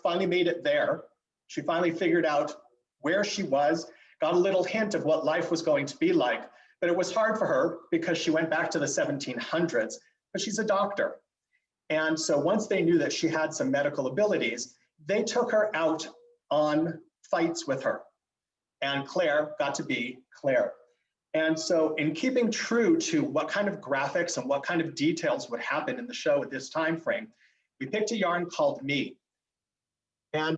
finally made it there. She finally figured out where she was, got a little hint of what life was going to be like, but it was hard for her because she went back to the 1700s, but she's a doctor. And so once they knew that she had some medical abilities, they took her out on fights with her. And Claire got to be Claire. And so in keeping true to what kind of graphics and what kind of details would happen in the show at this time frame, we picked a yarn called Me. And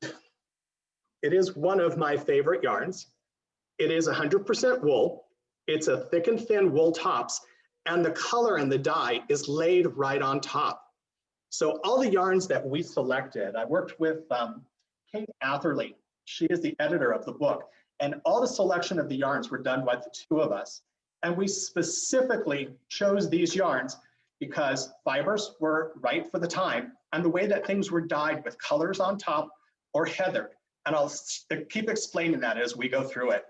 it is one of my favorite yarns. It is 100% wool. It's a thick and thin wool tops, and the color and the dye is laid right on top. So all the yarns that we selected, I worked with Kate Atherley. She is the editor of the book, and all the selection of the yarns were done by the two of us. And we specifically chose these yarns because fibers were right for the time, and the way that things were dyed with colors on top or heathered. And I'll keep explaining that as we go through it.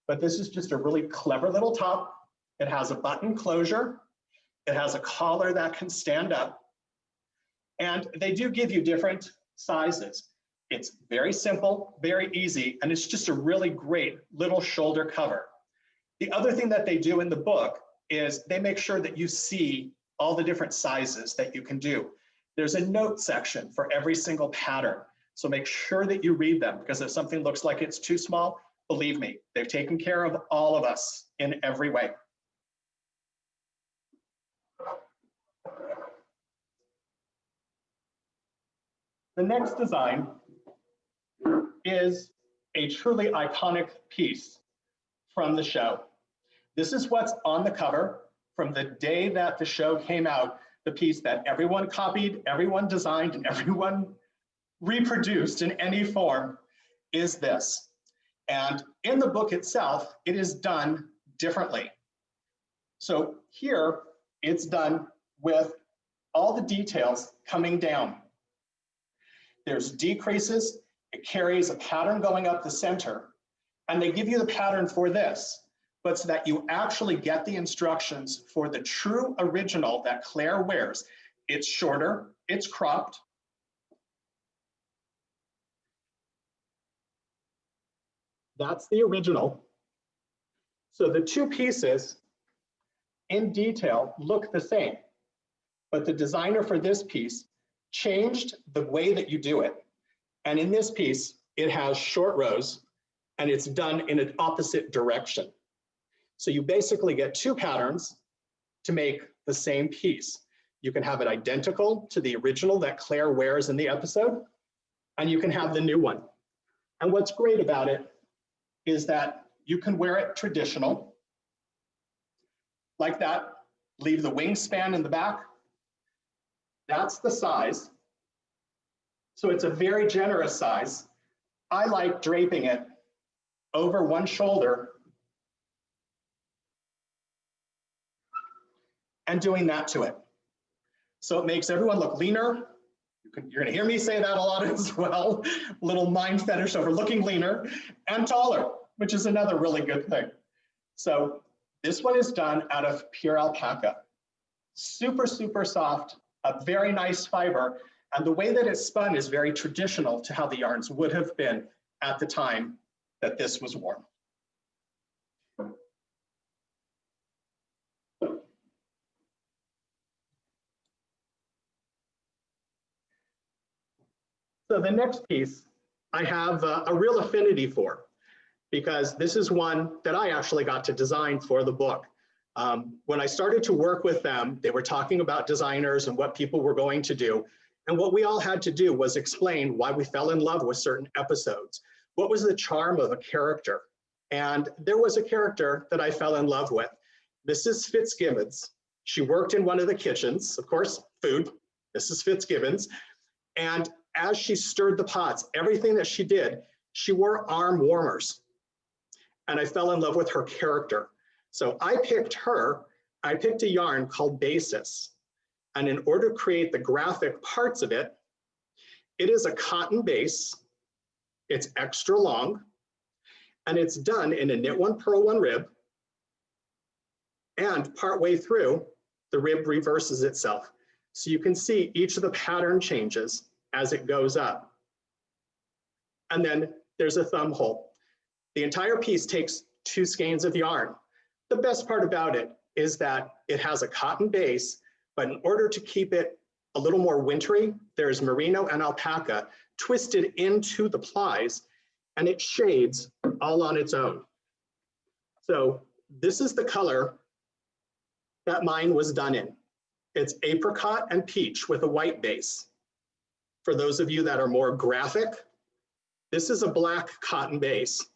But this is just a really clever little top. It has a button closure. It has a collar that can stand up. And they do give you different sizes. It's very simple, very easy, and it's just a really great little shoulder cover. The other thing that they do in the book is they make sure that you see all the different sizes that you can do. There's a note section for every single pattern. So make sure that you read them, because if something looks like it's too small, believe me, they've taken care of all of us in every way. The next design is a truly iconic piece from the show. This is what's on the cover from the day that the show came out, the piece that everyone copied, everyone designed, and everyone reproduced in any form is this. And in the book itself, it is done differently. So here, it's done with all the details coming down. There's decreases, it carries a pattern going up the center, and they give you the pattern for this, but so that you actually get the instructions for the true original that Claire wears. It's shorter, it's cropped. That's the original. So the two pieces in detail look the same, but the designer for this piece changed the way that you do it. And in this piece, it has short rows and it's done in an opposite direction. So you basically get two patterns to make the same piece. You can have it identical to the original that Claire wears in the episode, and you can have the new one. And what's great about it is that you can wear it traditional, like that, leave the wingspan in the back. That's the size. So it's a very generous size. I like draping it over one shoulder and doing that to it. So it makes everyone look leaner. You're gonna hear me say that a lot as well. A little mind fetish over looking leaner and taller, which is another really good thing. So this one is done out of pure alpaca. Super, super soft, a very nice fiber. And the way that it's spun is very traditional to how the yarns would have been at the time that this was worn. So the next piece I have a real affinity for, because this is one that I actually got to design for the book. When I started to work with them, they were talking about designers and what people were going to do. And what we all had to do was explain why we fell in love with certain episodes. What was the charm of a character? And there was a character that I fell in love with. Mrs. Fitzgibbons. She worked in one of the kitchens, of course, food, Mrs. Fitzgibbons. And as she stirred the pots, everything that she did, she wore arm warmers. And I fell in love with her character. So I picked a yarn called Basis. And in order to create the graphic parts of it, it is a cotton base, it's extra long, and it's done in a knit one, purl one rib. And partway through, the rib reverses itself. So you can see each of the pattern changes as it goes up. and then there's a thumb hole. The entire piece takes 2 skeins of yarn. The best part about it is that it has a cotton base, but in order to keep it a little more wintry, there's merino and alpaca twisted into the plies, and it shades all on its own. So this is the color that mine was done in. It's apricot and peach with a white base. For those of you that are more graphic, this is a black cotton base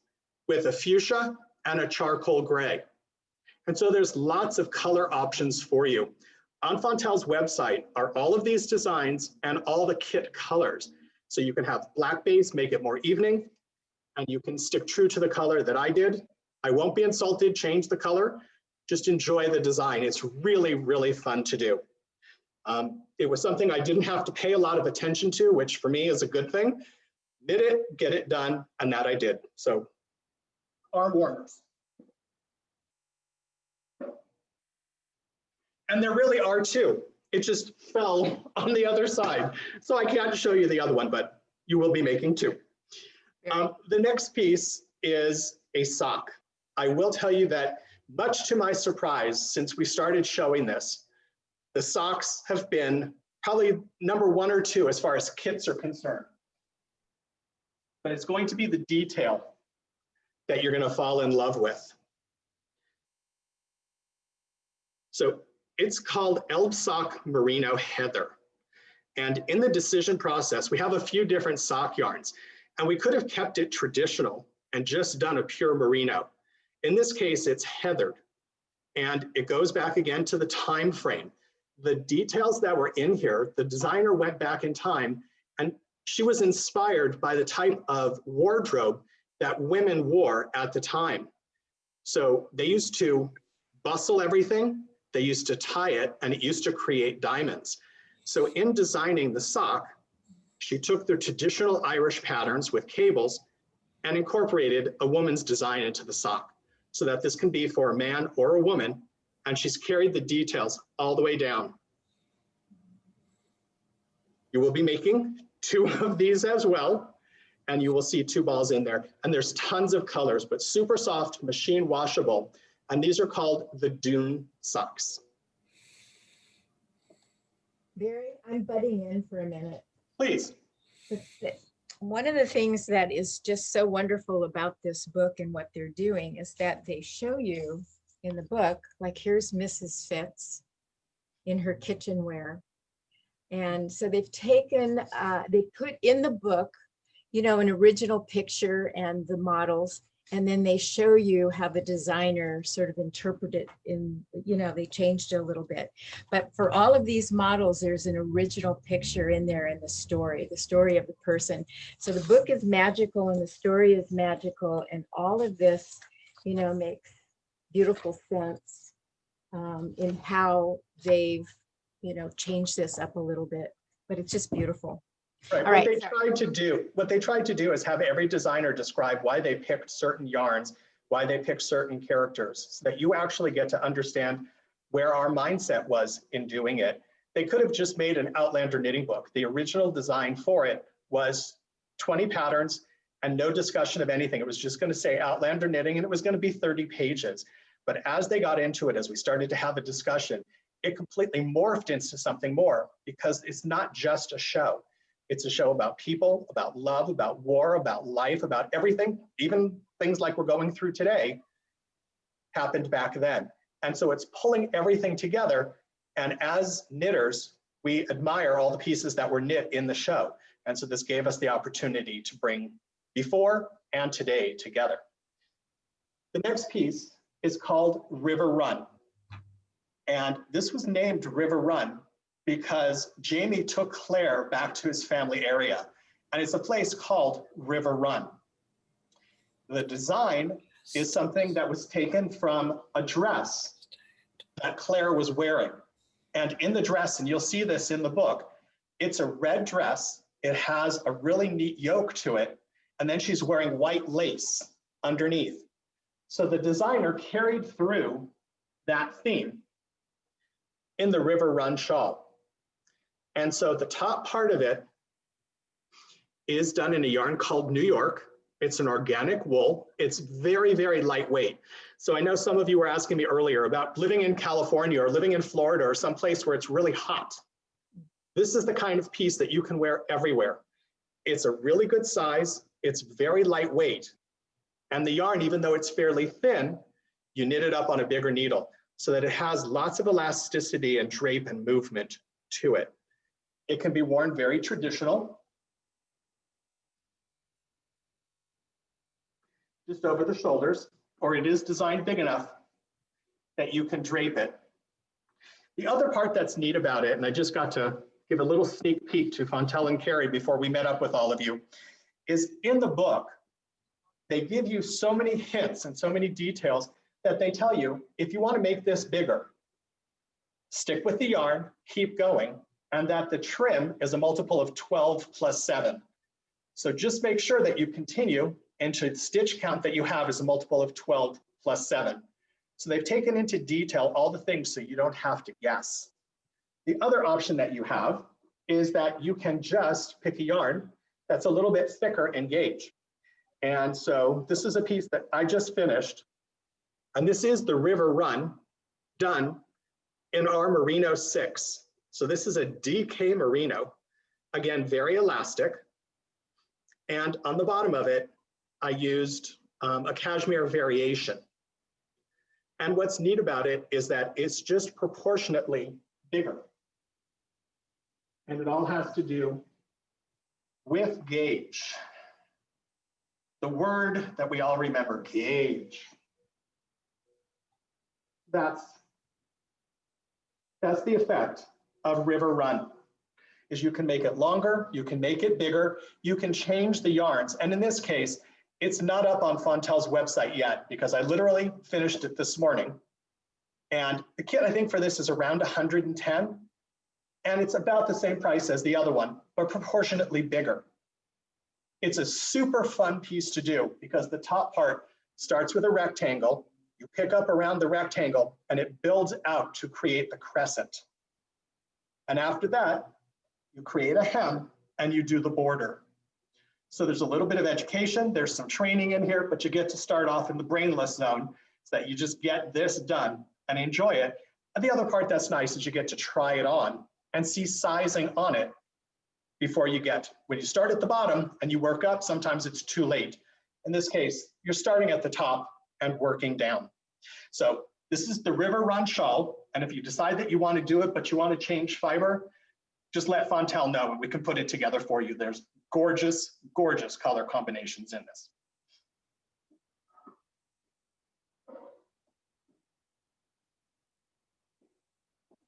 with a fuchsia and a charcoal gray. And so there's lots of color options for you. On Fontel's website are all of these designs and all the kit colors. So you can have black base, make it more evening, and you can stick true to the color that I did. I won't be insulted, change the color, just enjoy the design. It's really, really fun to do. It was something I didn't have to pay a lot of attention to, which for me is a good thing. Knit it, get it done, and that I did. So arm warmers. And there really are 2. It just fell on the other side. So I can't show you the other one, but you will be making 2. The next piece is a sock. I will tell you that much to my surprise, since we started showing this, the socks have been probably number 1 or 2 as far as kits are concerned. But it's going to be the detail that you're going to fall in love with. So it's called Elb Sock Merino Heather. And in the decision process, we have a few different sock yarns, and we could have kept it traditional and just done a pure merino. In this case, it's heathered, and it goes back again to the time frame. The details that were in here, the designer went back in time, and she was inspired by the type of wardrobe that women wore at the time. So they used to bustle everything, they used to tie it, and it used to create diamonds. So in designing the sock, she took the traditional Irish patterns with cables and incorporated a woman's design into the sock so that this can be for a man or a woman, and she's carried the details all the way down. You will be making 2 of these as well, and you will see 2 balls in there. And there's tons of colors, but super soft, machine washable. And these are called the Dune socks. Barry, I'm butting in for a minute. Please. One of the things that is just so wonderful about this book and what they're doing is that they show you in the book, like here's Mrs. Fitz in her kitchenware. And so they've taken, they put in the book, you know, an original picture and the models, and then they show you how the designer sort of interpreted it in, you know, they changed it a little bit. But for all of these models, there's an original picture in there in the story of the person. So the book is magical and the story is magical, and all of this, you know, makes beautiful sense in how they've, you know, changed this up a little bit, but it's just beautiful. Right. What they tried to do is have every designer describe why they picked certain yarns, why they picked certain characters, so that you actually get to understand where our mindset was in doing it. They could have just made an Outlander knitting book. The original design for it was 20 patterns and no discussion of anything. It was just going to say Outlander knitting, and it was going to be 30 pages. But as they got into it, as we started to have a discussion, it completely morphed into something more, because it's not just a show. It's a show about people, about love, about war, about life, about everything. Even things like we're going through today happened back then. And so it's pulling everything together. And as knitters, we admire all the pieces that were knit in the show. And so this gave us the opportunity to bring before and today together. The next piece is called River Run. And this was named River Run because Jamie took Claire back to his family area, and it's a place called River Run. The design is something that was taken from a dress that Claire was wearing. And in the dress, and you'll see this in the book, it's a red dress. It has a really neat yoke to it, and then she's wearing white lace underneath. So the designer carried through that theme in the River Run shawl. And so the top part of it is done in a yarn called New York. It's an organic wool. It's very, very lightweight. So I know some of you were asking me earlier about living in California or living in Florida or someplace where it's really hot. This is the kind of piece that you can wear everywhere. It's a really good size. It's very lightweight. And the yarn, even though it's fairly thin, you knit it up on a bigger needle so that it has lots of elasticity and drape and movement to it. It can be worn very traditional, just over the shoulders, or it is designed big enough that you can drape it. The other part that's neat about it, and I just got to give a little sneak peek to Fontel and Carrie before we met up with all of you, is in the book, they give you so many hints and so many details that they tell you, if you want to make this bigger, stick with the yarn, keep going, and that the trim is a multiple of 12 plus 7. So just make sure that you continue into the stitch count that you have is a multiple of 12 plus 7. So they've taken into detail all the things so you don't have to guess. The other option that you have is that you can just pick a yarn that's a little bit thicker in gauge. And so this is a piece that I just finished. And this is the River Run done in our Merino 6. So this is a DK Merino, again, very elastic. And on the bottom of it, I used a cashmere variation. And what's neat about it is that it's just proportionately bigger. And it all has to do with gauge. The word that we all remember, gauge. That's the effect of River Run, is you can make it longer, you can make it bigger, you can change the yarns. And in this case, it's not up on Fontel's website yet because I literally finished it this morning. And the kit, I think for this is around 110. And it's about the same price as the other one, but proportionately bigger. It's a super fun piece to do because the top part starts with a rectangle. You pick up around the rectangle and it builds out to create the crescent. And after that, you create a hem and you do the border. So there's a little bit of education, there's some training in here, but you get to start off in the brainless zone so that you just get this done and enjoy it. And the other part that's nice is you get to try it on and see sizing on it before you get, when you start at the bottom and you work up, sometimes it's too late. In this case, you're starting at the top and working down. So this is the River Run shawl. And if you decide that you want to do it, but you want to change fiber, just let Fontel know and we can put it together for you. There's gorgeous, gorgeous color combinations in this.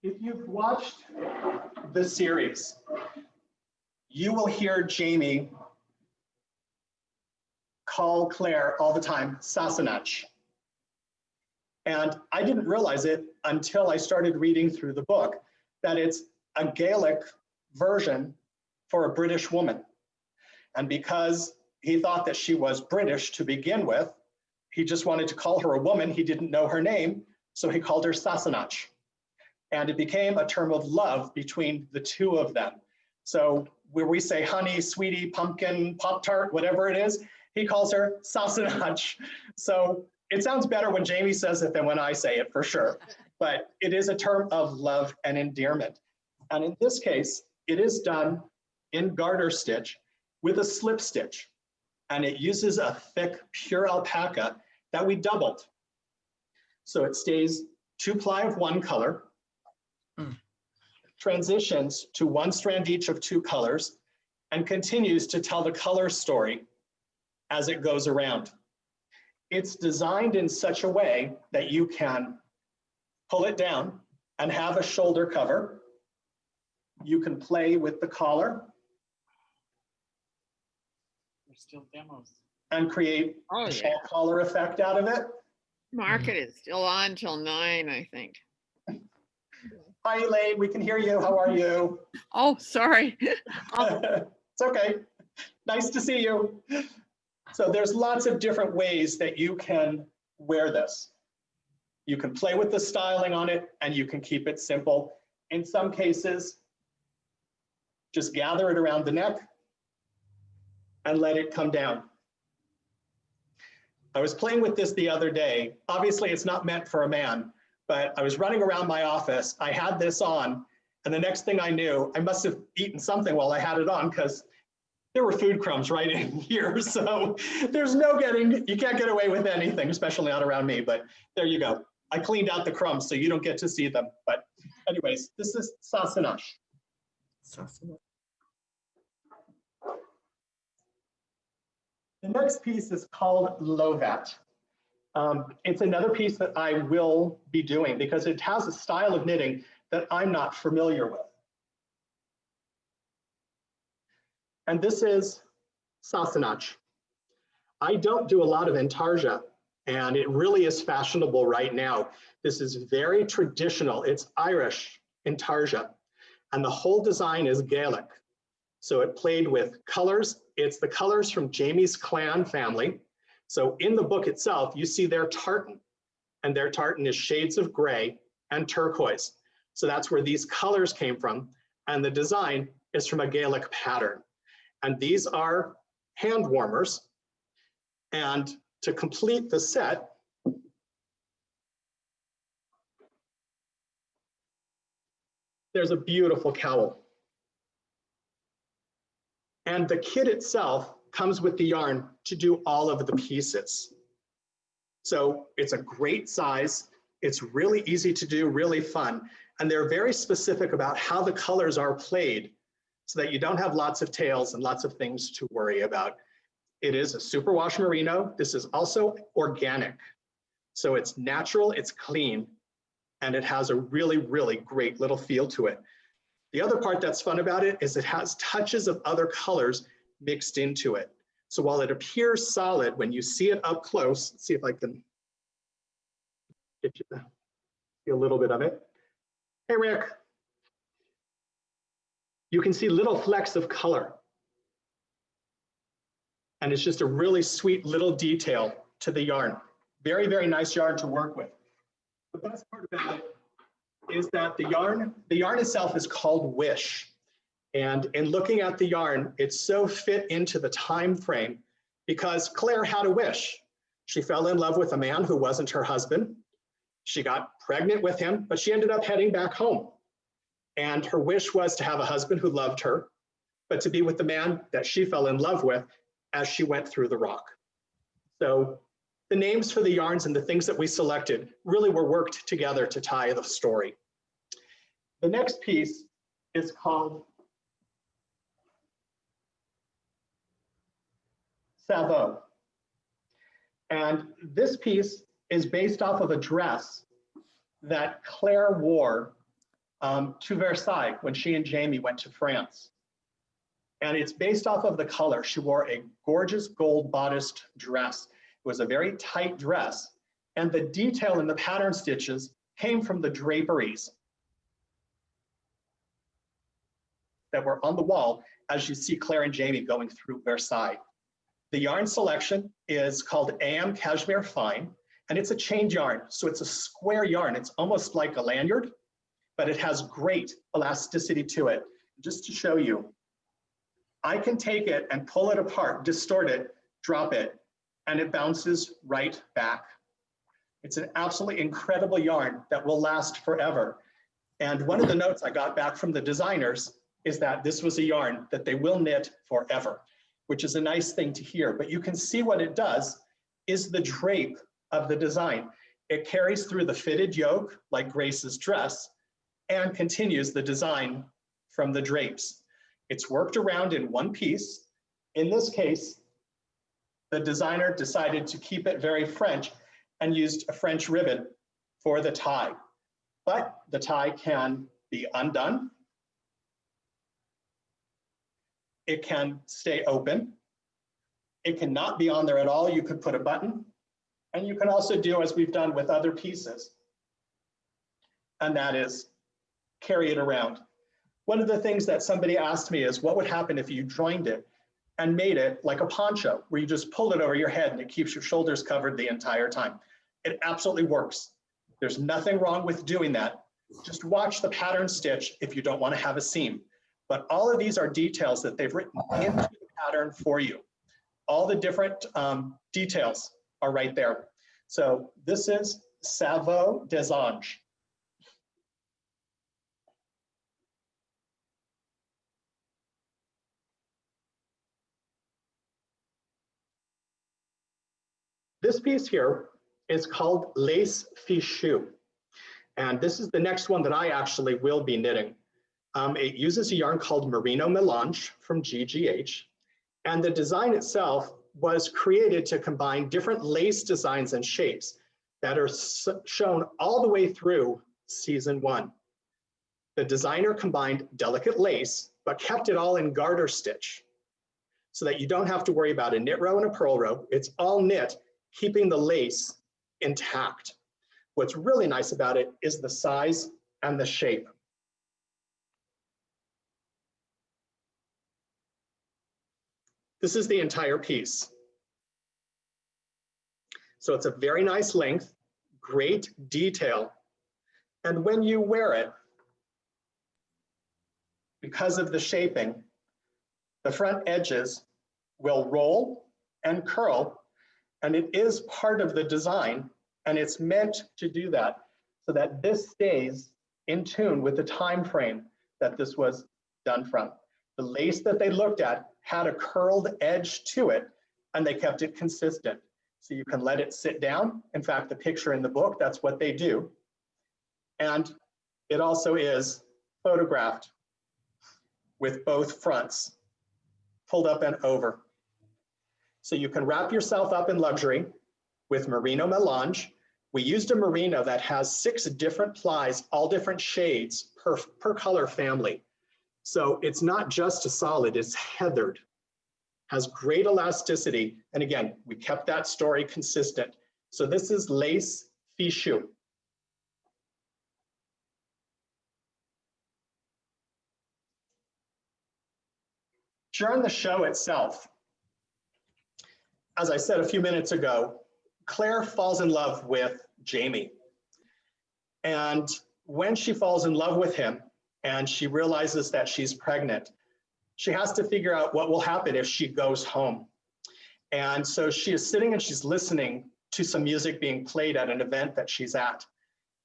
If you've watched the series, you will hear Jamie call Claire all the time, Sassenach. And I didn't realize it until I started reading through the book, that it's a Gaelic version for a British woman. And because he thought that she was British to begin with, he just wanted to call her a woman. He didn't know her name, so he called her Sassenach. And it became a term of love between the two of them. So where we say honey, sweetie, pumpkin, Pop-Tart, whatever it is, he calls her Sassenach. So it sounds better when Jamie says it than when I say it, for sure. But it is a term of love and endearment. And in this case, it is done in garter stitch with a slip stitch. And it uses a thick, pure alpaca that we doubled. So it stays 2-ply of one color, transitions to 1 strand each of 2 colors, and continues to tell the color story as it goes around. It's designed in such a way that you can pull it down and have a shoulder cover. You can play with the collar. There's still demos. And create a shawl collar effect out of it. Market is still on till 9, I think. Hi, Elaine, we can hear you. How are you? Oh, sorry. It's okay. Nice to see you. So there's lots of different ways that you can wear this. You can play with the styling on it and you can keep it simple. In some cases, just gather it around the neck and let it come down. I was playing with this the other day. Obviously, it's not meant for a man, but I was running around my office. I had this on, and the next thing I knew, I must have eaten something while I had it on because there were food crumbs right in here. So there's no getting, you can't get away with anything, especially not around me, but there you go. I cleaned out the crumbs so you don't get to see them. But anyways, this is Sassanach. The next piece is called Lovat. It's another piece that I will be doing because it has a style of knitting that I'm not familiar with. And this is Sassanach. I don't do a lot of intarsia, and it really is fashionable right now. This is very traditional. It's Irish intarsia, and the whole design is Gaelic. So it played with colors. It's the colors from Jamie's Klein family. So in the book itself, you see their tartan, and their tartan is shades of gray and turquoise. So that's where these colors came from. And the design is from a Gaelic pattern. And these are hand warmers. And to complete the set, there's a beautiful cowl. And the kit itself comes with the yarn to do all of the pieces. So it's a great size. It's really easy to do, really fun. And they're very specific about how the colors are played so that you don't have lots of tails and lots of things to worry about. It is a superwash merino. This is also organic. So it's natural, it's clean, and it has a really, really great little feel to it. The other part that's fun about it is it has touches of other colors mixed into it. So while it appears solid, when you see it up close, let's see if I can get you to see a little bit of it. Hey, Rick. You can see little flecks of color. And it's just a really sweet little detail to the yarn. Very, very nice yarn to work with. The best part about it is that the yarn itself is called Wish. And in looking at the yarn, it's so fit into the time frame because Claire had a wish. She fell in love with a man who wasn't her husband. She got pregnant with him, but she ended up heading back home. And her wish was to have a husband who loved her, but to be with the man that she fell in love with as she went through the rock. So the names for the yarns and the things that we selected really were worked together to tie the story. The next piece is called Savo. And this piece is based off of a dress that Claire wore to Versailles when she and Jamie went to France. And it's based off of the color. She wore a gorgeous gold bodiced dress. It was a very tight dress. And the detail in the pattern stitches came from the draperies that were on the wall as you see Claire and Jamie going through Versailles. The yarn selection is called AM Cashmere Fine, and it's a chain yarn. So it's a square yarn. It's almost like a lanyard, but it has great elasticity to it. Just to show you, I can take it and pull it apart, distort it, drop it, and it bounces right back. It's an absolutely incredible yarn that will last forever. And one of the notes I got back from the designers is that this was a yarn that they will knit forever, which is a nice thing to hear. But you can see what it does is the drape of the design. It carries through the fitted yoke like Grace's dress and continues the design from the drapes. It's worked around in one piece. In this case, the designer decided to keep it very French and used a French ribbon for the tie. But the tie can be undone. It can stay open. It cannot be on there at all. You could put a button. And you can also do as we've done with other pieces. And that is carry it around. One of the things that somebody asked me is what would happen if you joined it and made it like a poncho where you just pull it over your head and it keeps your shoulders covered the entire time. It absolutely works. There's nothing wrong with doing that. Just watch the pattern stitch if you don't want to have a seam. But all of these are details that they've written into the pattern for you. all the different details are right there. So this is Savot des Anges. This piece here is called Lace Fichu. And this is the next one that I actually will be knitting. It uses a yarn called Merino Melange from GGH. And the design itself was created to combine different lace designs and shapes that are shown all the way through season 1. The designer combined delicate lace, but kept it all in garter stitch so that you don't have to worry about a knit row and a purl row. It's all knit, keeping the lace intact. What's really nice about it is the size and the shape. This is the entire piece. So it's a very nice length, great detail. And when you wear it, because of the shaping, the front edges will roll and curl, and it is part of the design, and it's meant to do that so that this stays in tune with the time frame that this was done from. The lace that they looked at had a curled edge to it, and they kept it consistent. So you can let it sit down. In fact, the picture in the book, that's what they do. And it also is photographed with both fronts pulled up and over. So you can wrap yourself up in luxury with Merino Melange. We used a merino that has 6 different plies, all different shades per color family. So it's not just a solid, it's heathered, has great elasticity. And again, we kept that story consistent. So this is Lace Fichu. During the show itself, as I said a few minutes ago, Claire falls in love with Jamie. And when she falls in love with him and she realizes that she's pregnant, she has to figure out what will happen if she goes home. And so she is sitting and she's listening to some music being played at an event that she's at.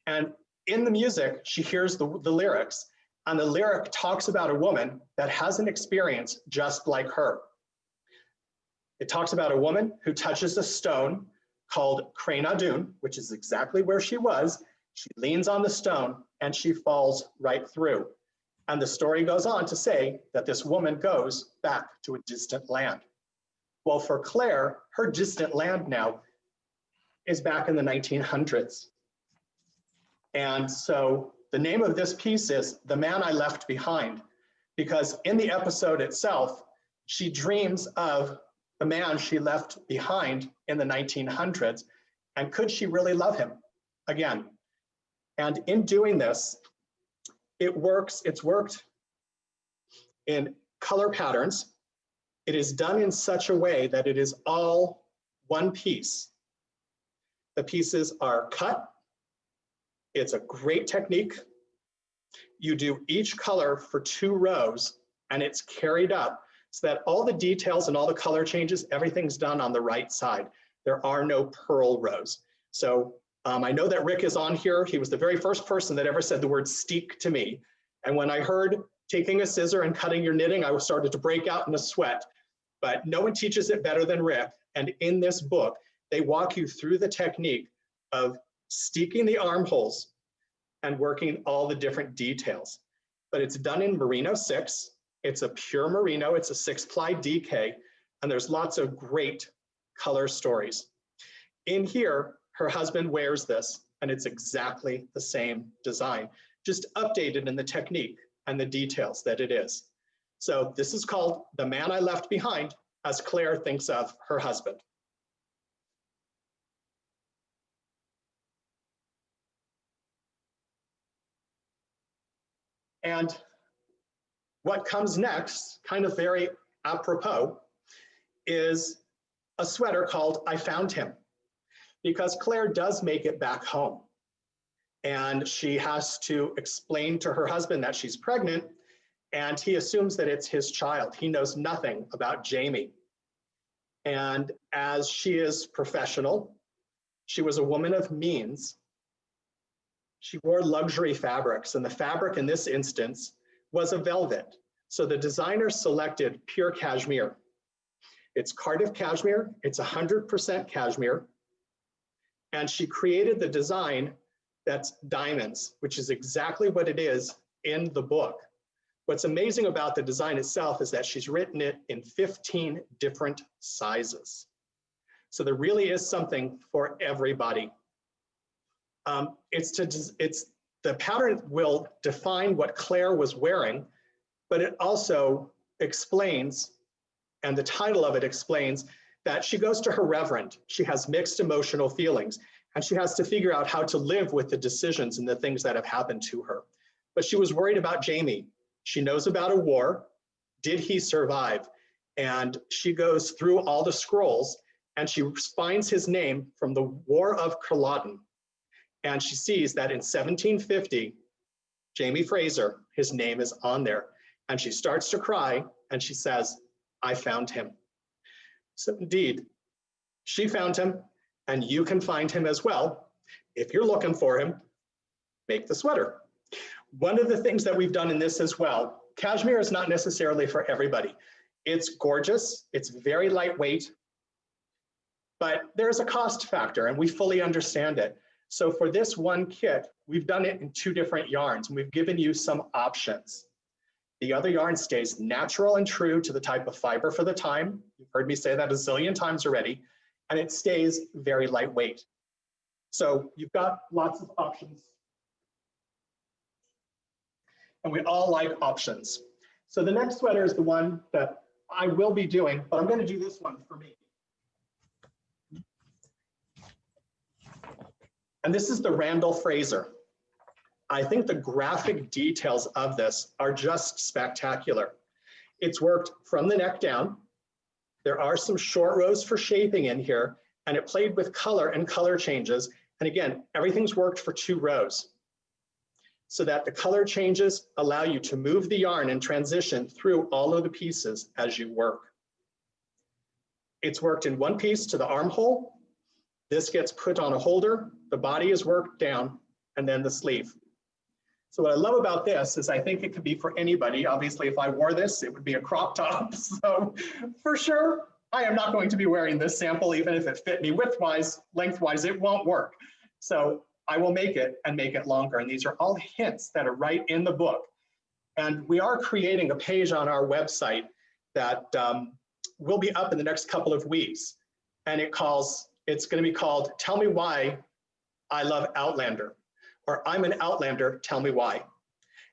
And in the music, she hears the lyrics, and the lyric talks about a woman that has an experience just like her. It talks about a woman who touches a stone called Klein, which is exactly where she was. She leans on the stone and she falls right through. And the story goes on to say that this woman goes back to a distant land. Well, for Claire, her distant land now is back in the 1900s. And so the name of this piece is The Man I Left Behind, because in the episode itself, she dreams of the man she left behind in the 1900s, and could she really love him again? And in doing this, it's worked in color patterns. It is done in such a way that it is all one piece. The pieces are cut. It's a great technique. You do each color for 2 rows, and it's carried up so that all the details and all the color changes, everything's done on the right side. There are no purl rows. So I know that Rick is on here. He was the very first person that ever said the word steek to me. And when I heard taking a scissor and cutting your knitting, I started to break out in a sweat. But no one teaches it better than Rick. And in this book, they walk you through the technique of steeking the armholes and working all the different details. But it's done in Merino 6. It's a pure merino. It's a 6-ply DK. And there's lots of great color stories. In here, her husband wears this, and it's exactly the same design, just updated in the technique and the details that it is. So this is called The Man I Left Behind, as Claire thinks of her husband. And what comes next, kind of very apropos, is a sweater called I Found Him, because Claire does make it back home. And she has to explain to her husband that she's pregnant, and he assumes that it's his child. He knows nothing about Jamie. And as she is professional, she was a woman of means. She wore luxury fabrics, and the fabric in this instance was a velvet. So the designer selected pure cashmere. It's Cardiff cashmere, it's 100% cashmere. And she created the design that's diamonds, which is exactly what it is in the book. What's amazing about the design itself is that she's written it in 15 different sizes. So there really is something for everybody. The pattern will define what Claire was wearing, but it also explains, and the title of it explains, that she goes to her reverend. She has mixed emotional feelings, and she has to figure out how to live with the decisions and the things that have happened to her. But she was worried about Jamie. She knows about a war. Did he survive? And she goes through all the scrolls, and she finds his name from the War of Culloden. And she sees that in 1750, Jamie Fraser, his name is on there. And she starts to cry, and she says, I found him. So indeed, she found him, and you can find him as well. If you're looking for him, make the sweater. One of the things that we've done in this as well, cashmere is not necessarily for everybody. It's gorgeous, it's very lightweight, but there's a cost factor, and we fully understand it. So for this one kit, we've done it in 2 different yarns, and we've given you some options. The other yarn stays natural and true to the type of fiber for the time. You've heard me say that a zillion times already, and it stays very lightweight. So you've got lots of options. And we all like options. So the next sweater is the one that I will be doing, but I'm going to do this one for me. And this is the Randall Fraser. I think the graphic details of this are just spectacular. It's worked from the neck down. There are some short rows for shaping in here, and it played with color and color changes. And again, everything's worked for 2 rows so that the color changes allow you to move the yarn and transition through all of the pieces as you work. It's worked in 1 piece to the armhole. This gets put on a holder, the body is worked down, and then the sleeve. So what I love about this is I think it could be for anybody. Obviously, if I wore this, it would be a crop top. So for sure, I am not going to be wearing this sample, even if it fit me widthwise, lengthwise, it won't work. So I will make it and make it longer. And these are all hints that are right in the book. And we are creating a page on our website that will be up in the next couple of weeks. And it's going to be called Tell Me Why I Love Outlander, or I'm an Outlander, tell me why.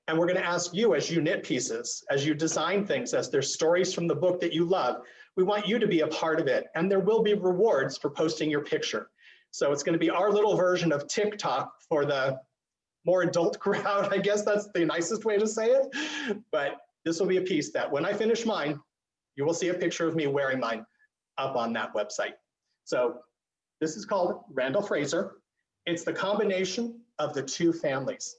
And we're going to ask you, as you knit pieces, as you design things, as there's stories from the book that you love, we want you to be a part of it. And there will be rewards for posting your picture. So it's going to be our little version of TikTok for the more adult crowd. I guess that's the nicest way to say it. But this will be a piece that when I finish mine, you will see a picture of me wearing mine up on that website. So this is called Randall Fraser. It's the combination of the 2 families.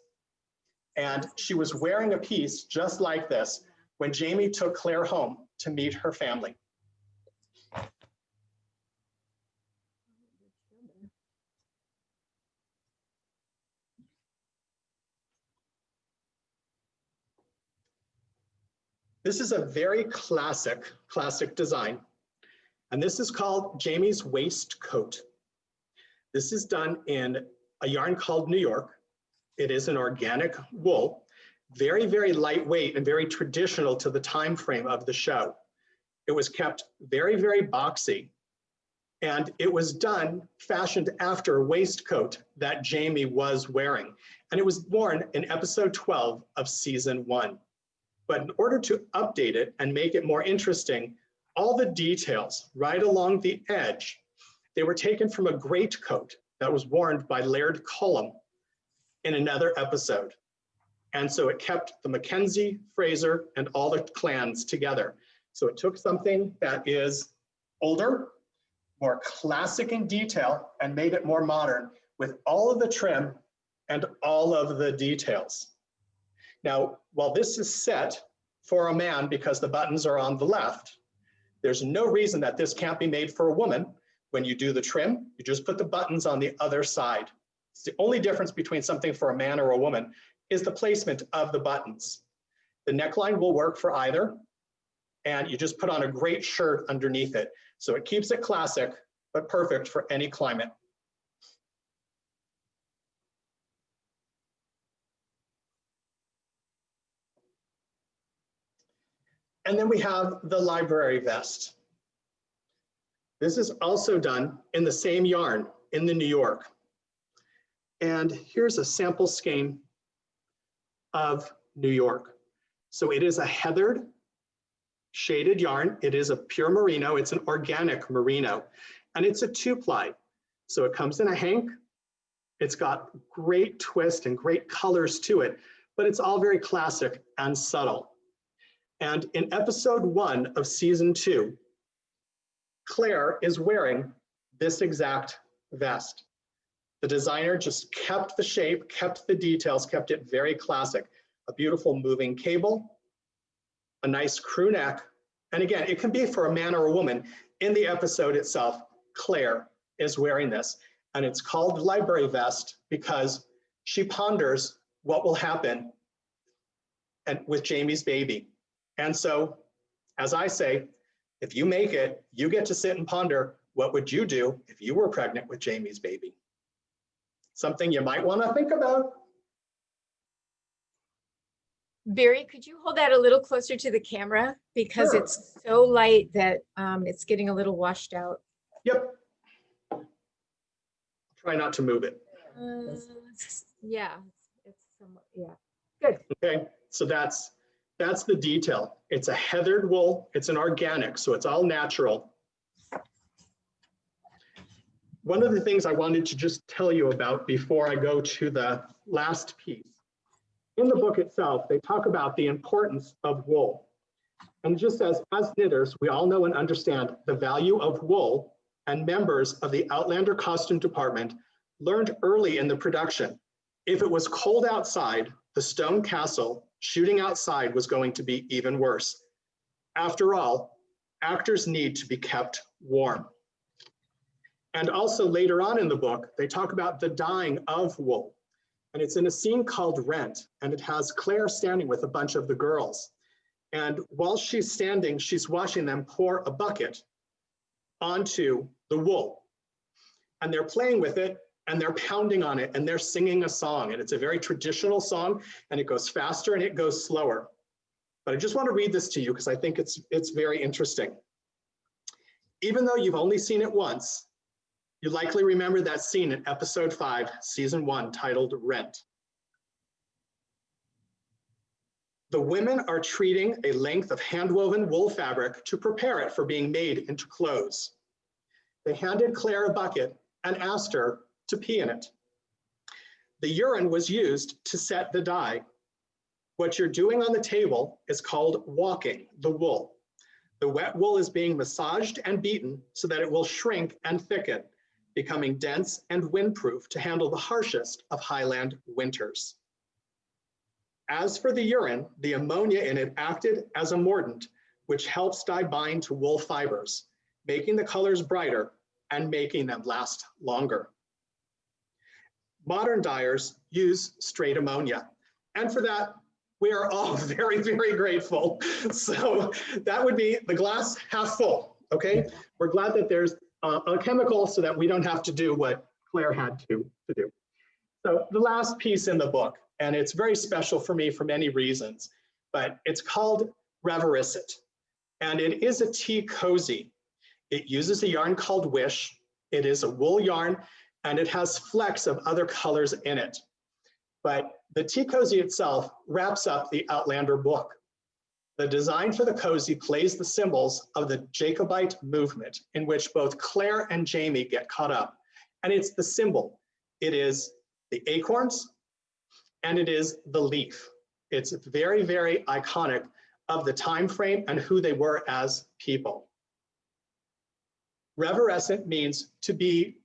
And she was wearing a piece just like this when Jamie took Claire home to meet her family. This is a very classic design. And this is called Jamie's Waistcoat. This is done in a yarn called New York. It is an organic wool, very, very lightweight and very traditional to the time frame of the show. It was kept very, very boxy. And it was fashioned after a waistcoat that Jamie was wearing. And it was worn in episode 12 of season 1. But in order to update it and make it more interesting, all the details right along the edge, they were taken from a greatcoat that was worn by Laird Cullum in another episode. And so it kept the Mackenzie, Fraser, and all the clans together. So it took something that is older, more classic in detail, and made it more modern with all of the trim and all of the details. Now, while this is set for a man because the buttons are on the left, There's no reason that this can't be made for a woman. When you do the trim, you just put the buttons on the other side. It's the only difference between something for a man or a woman is the placement of the buttons. The neckline will work for either, and you just put on a great shirt underneath it. So it keeps it classic, but perfect for any climate. And then we have the library vest. This is also done in the same yarn in the New York. And here's a sample skein of New York. So it is a heathered shaded yarn. It is a pure merino. It's an organic merino, and it's a 2-ply. So it comes in a hank. It's got great twist and great colors to it, but it's all very classic and subtle. And in episode 1 of season 2, Claire is wearing this exact vest. The designer just kept the shape, kept the details, kept it very classic. A beautiful moving cable, a nice crew neck. And again, it can be for a man or a woman. In the episode itself, Claire is wearing this. And it's called library vest because she ponders what will happen with Jamie's baby. And so, as I say, if you make it, you get to sit and ponder, what would you do if you were pregnant with Jamie's baby? Something you might want to think about. Barry, could you hold that a little closer to the camera? Because Sure. it's so light that it's getting a little washed out. Yep. Try not to move it. Yeah, it's somewhat, yeah. Good. Okay, so that's the detail. It's a heathered wool. It's an organic, so it's all natural. One of the things I wanted to just tell you about before I go to the last piece. In the book itself, they talk about the importance of wool. And it just says, as knitters, we all know and understand the value of wool, and members of the Outlander costume department learned early in the production. If it was cold outside, the stone castle shooting outside was going to be even worse. After all, actors need to be kept warm. And also later on in the book, they talk about the dyeing of wool. And it's in a scene called Rent, and it has Claire standing with a bunch of the girls. And while she's standing, she's watching them pour a bucket onto the wool. And they're playing with it, and they're pounding on it, and they're singing a song. And it's a very traditional song, and it goes faster and it goes slower. But I just want to read this to you because I think it's very interesting. Even though you've only seen it once, you likely remember that scene in episode 5, season 1, titled Rent. The women are treating a length of hand-woven wool fabric to prepare it for being made into clothes. They handed Claire a bucket and asked her to pee in it. The urine was used to set the dye. What you're doing on the table is called walking the wool. The wet wool is being massaged and beaten so that it will shrink and thicken, becoming dense and windproof to handle the harshest of Highland winters. As for the urine, the ammonia in it acted as a mordant, which helps dye bind to wool fibers, making the colors brighter and making them last longer. Modern dyers use straight ammonia, and for that, we are all very, very grateful. So that would be the glass half full, okay? We're glad that there's a chemical so that we don't have to do what Claire had to do. So the last piece in the book, and it's very special for me for many reasons, but it's called Reverescent, and it is a tea cozy. It uses a yarn called Wish. It is a wool yarn, and it has flecks of other colors in it. But the tea cozy itself wraps up the Outlander book. The design for the cozy plays the symbols of the Jacobite movement in which both Claire and Jamie get caught up. And it's the symbol. It is the acorns and it is the leaf. It's very, very iconic of the time frame and who they were as people. Reverescent means to be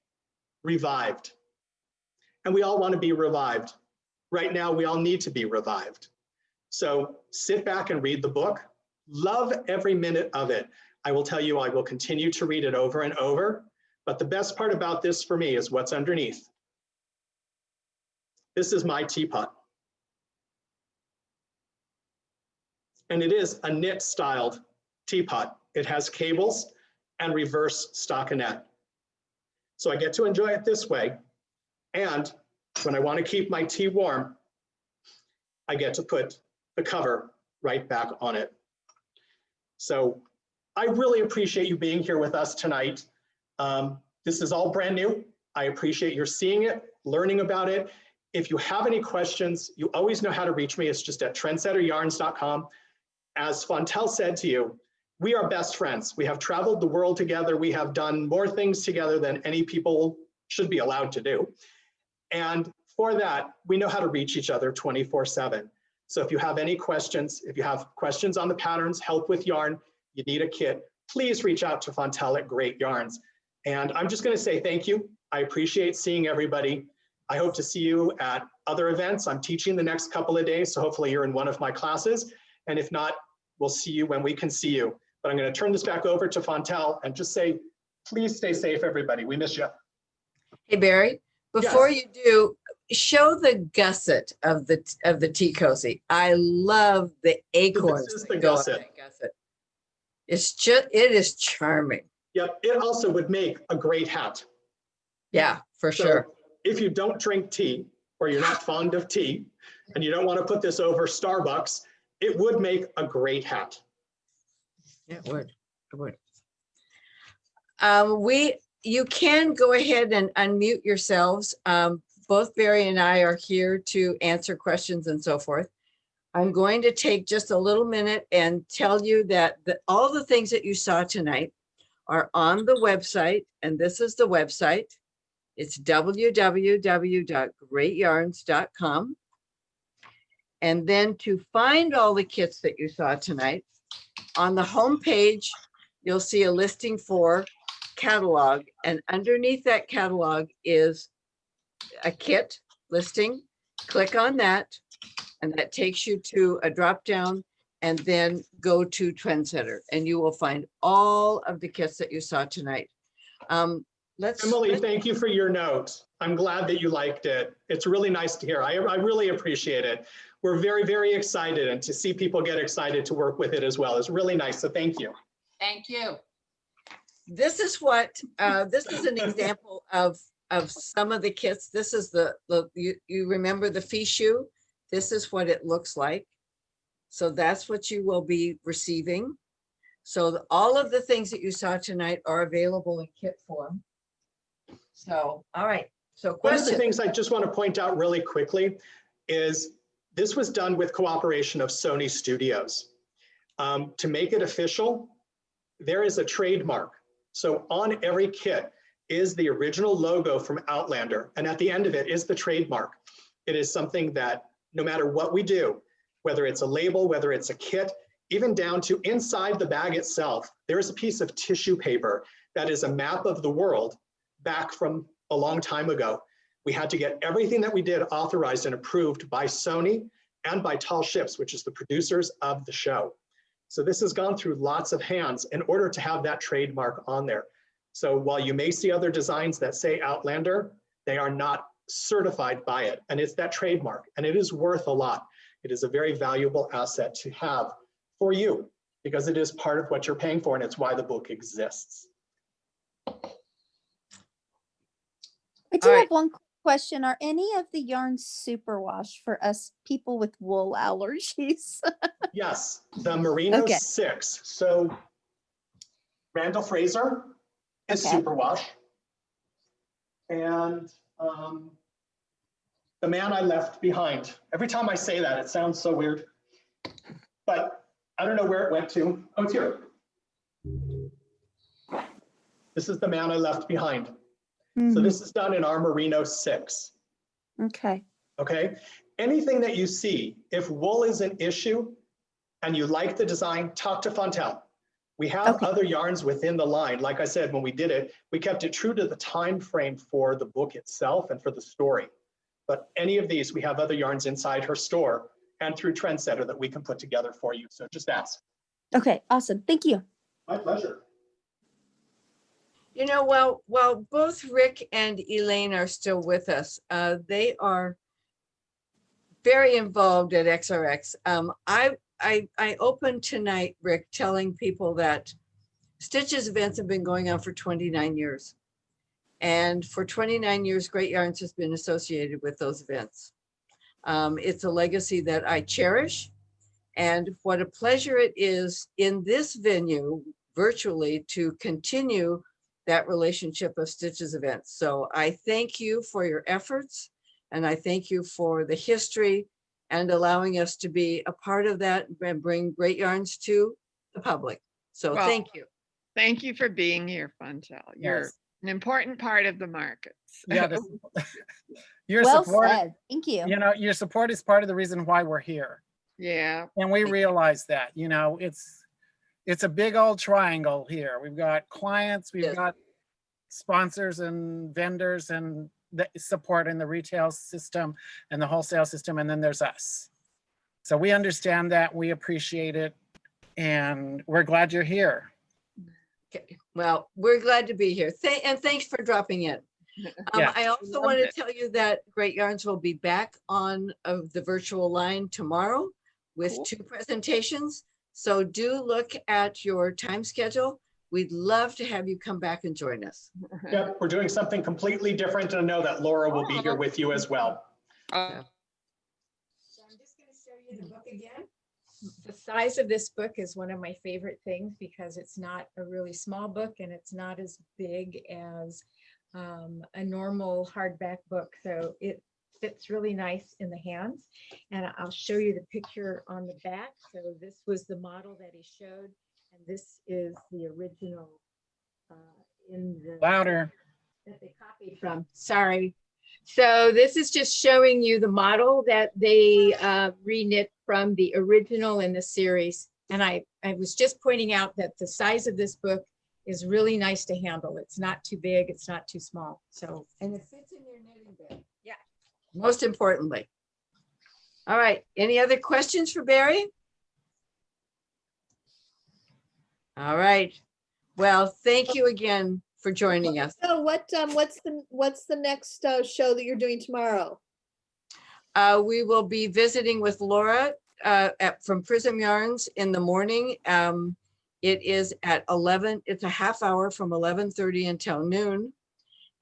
revived. And we all want to be revived. Right now, we all need to be revived. So sit back and read the book. Love every minute of it. I will tell you, I will continue to read it over and over. But the best part about this for me is what's underneath. This is my teapot. And it is a knit styled teapot. It has cables and reverse stockinette. So I get to enjoy it this way. And when I want to keep my tea warm, I get to put the cover right back on it. So I really appreciate you being here with us tonight. This is all brand new. I appreciate your seeing it, learning about it. If you have any questions, you always know how to reach me. It's just at trendsetteryarns.com. As Fontel said to you, we are best friends. We have traveled the world together. We have done more things together than any people should be allowed to do. And for that, we know how to reach each other 24/7. So if you have any questions, if you have questions on the patterns, help with yarn, you need a kit, please reach out to Fontel at Great Yarns. And I'm just going to say thank you. I appreciate seeing everybody. I hope to see you at other events. I'm teaching the next couple of days, so hopefully you're in one of my classes. And if not, we'll see you when we can see you. But I'm going to turn this back over to Fontel and just say, please stay safe, everybody. We miss you. Hey, Barry, before you do, show the gusset of the tea cozy. I love the acorns. This is the that go on gusset. that gusset. It is charming. Yep, it also would make a great hat. Yeah, for So sure. if you don't drink tea or you're not fond of tea and you don't want to put this over Starbucks, it would make a great hat. It would. It would. You can go ahead and unmute yourselves. Both Barry and I are here to answer questions and so forth. I'm going to take just a little minute and tell you that all the things that you saw tonight are on the website, and this is the website. It's www.greatyarns.com. And then to find all the kits that you saw tonight, on the home page, you'll see a listing for catalog, and underneath that catalog is a kit listing. Click on that, and that takes you to a drop down, and then go to Trendsetter, and you will find all of the kits that you saw tonight. Emily, thank you for your note. I'm glad that you liked it. It's really nice to hear. I really appreciate it. We're very, very excited, and to see people get excited to work with it as well is really nice. So thank you. Thank you. This is what, this is an example of some of the kits. This is you remember the fichu? This is what it looks like. So that's what you will be receiving. So all of the things that you saw tonight are available in kit form. So, all right. So one of the things I just want to point out really quickly is this was done with cooperation of Sony Studios. To make it official, there is a trademark. So on every kit is the original logo from Outlander, and at the end of it is the trademark. It is something that no matter what we do, whether it's a label, whether it's a kit, even down to inside the bag itself, there is a piece of tissue paper that is a map of the world back from a long time ago. We had to get everything that we did authorized and approved by Sony and by Tall Ships, which is the producers of the show. So this has gone through lots of hands in order to have that trademark on there. So while you may see other designs that say Outlander, they are not certified by it. And it's that trademark, and it is worth a lot. It is a very valuable asset to have for you because it is part of what you're paying for, and it's why the book exists. I do have one question. Are any of the yarns superwash for us people with wool allergies? Yes, the Merino 6. So Randall Fraser is superwash. And the man I left behind. Every time I say that, it sounds so weird. But I don't know where it went to. Oh, it's here. This is the man I left behind. So this is done in our Merino 6. Okay. Okay. Anything that you see, if wool is an issue and you like the design, talk to Fontel. We have other yarns within the line. Like I said, when we did it, we kept it true to the time frame for the book itself and for the story. But any of these, we have other yarns inside her store and through Trendsetter that we can put together for you. So just ask. Okay, awesome. Thank you. My pleasure. You know, while both Rick and Elaine are still with us, they are very involved at XRX. I opened tonight, Rick, telling people that Stitches events have been going on for 29 years. And for 29 years, Great Yarns has been associated with those events. It's a legacy that I cherish. And what a pleasure it is in this venue, virtually, to continue that relationship of Stitches events. So I thank you for your efforts, and I thank you for the history and allowing us to be a part of that and bring Great Yarns to the public. So Well, thank you. Thank you for being here, Funchal. You're Yes. an important part of the markets. Yeah, your Well support, said. Thank you. you know, your support is part of the reason why we're here. Yeah. And we Thank you. realize that, you know, it's a big old triangle here. We've got clients, we've Yes. got sponsors and vendors and the support in the retail system and the wholesale system, and then there's us. So we understand that, we appreciate it, and we're glad you're here. Okay. Well, we're glad to be here. And thanks for dropping in. Yeah. I also Loved want to it. tell you that Great Yarns will be back on the virtual line tomorrow with Cool. 2 presentations. So do look at your time schedule. We'd love to have you come back and join us. Yep, we're doing something completely different, and I know that Laura will be here with you as well. Uh, So I'm just going to show you the book again. The size of this book is one of my favorite things because it's not a really small book and it's not as big as a normal hardback book. So it fits really nice in the hands. And I'll show you the picture on the back. So this was the model that he showed. And this is the original in the Louder. that they copied from. Sorry. So this is just showing you the model that they reknit from the original in the series. And I was just pointing out that the size of this book is really nice to handle. It's not too big, it's not too small. So, and it fits in your knitting bag. Yeah. Most importantly. All right, any other questions for Barry? All right. Well, thank you again for joining us. So what's the next show that you're doing tomorrow? We will be visiting with Laura from Prism Yarns in the morning. It is at 11, it's a half hour from 11:30 until noon.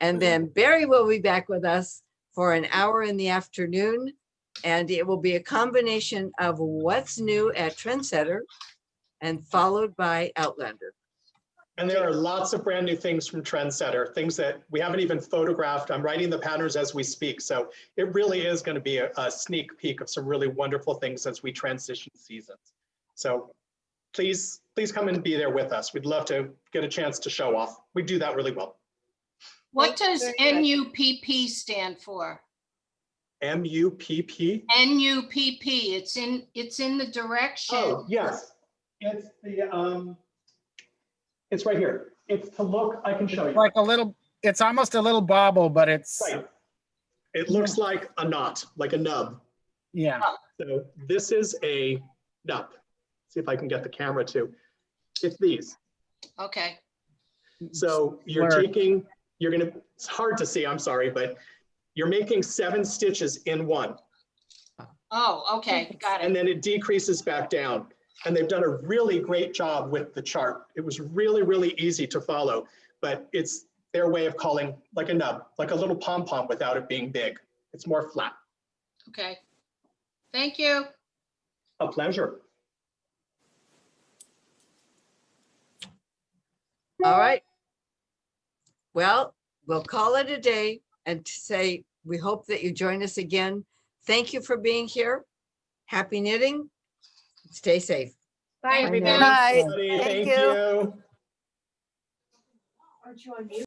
And then Barry will be back with us for an hour in the afternoon. And it will be a combination of what's new at Trendsetter and followed by Outlander. And there are lots of brand new things from Trendsetter, things that we haven't even photographed. I'm writing the patterns as we speak. So it really is going to be a sneak peek of some really wonderful things as we transition seasons. So please come and be there with us. We'd love to get a chance to show off. We do that really well. What Thank you does very much. NUPP stand for? MUPP. NUPP, it's in the direction. Oh, yes. It's the, it's right here. It's to look, I can show you. Like a little, it's almost a little bobble, but it's, Right. It looks like a knot, like a nub. yeah. So this is a nub. See if I can get the camera to. It's these. Okay, So you're Blur. taking, you're gonna, it's hard to see, I'm sorry, but you're making 7 stitches in one, oh, okay, got and it. then it decreases back down. And they've done a really great job with the chart. It was really, really easy to follow, but it's their way of calling like a nub, like a little pom-pom without it being big. It's more flat. Okay, thank you. A pleasure. All right. Well, we'll call it a day and say, we hope that you join us again. Thank you for being here. Happy knitting. Stay safe. Bye, everybody. Bye. Everybody, Thank thank you. you. Aren't you on mute?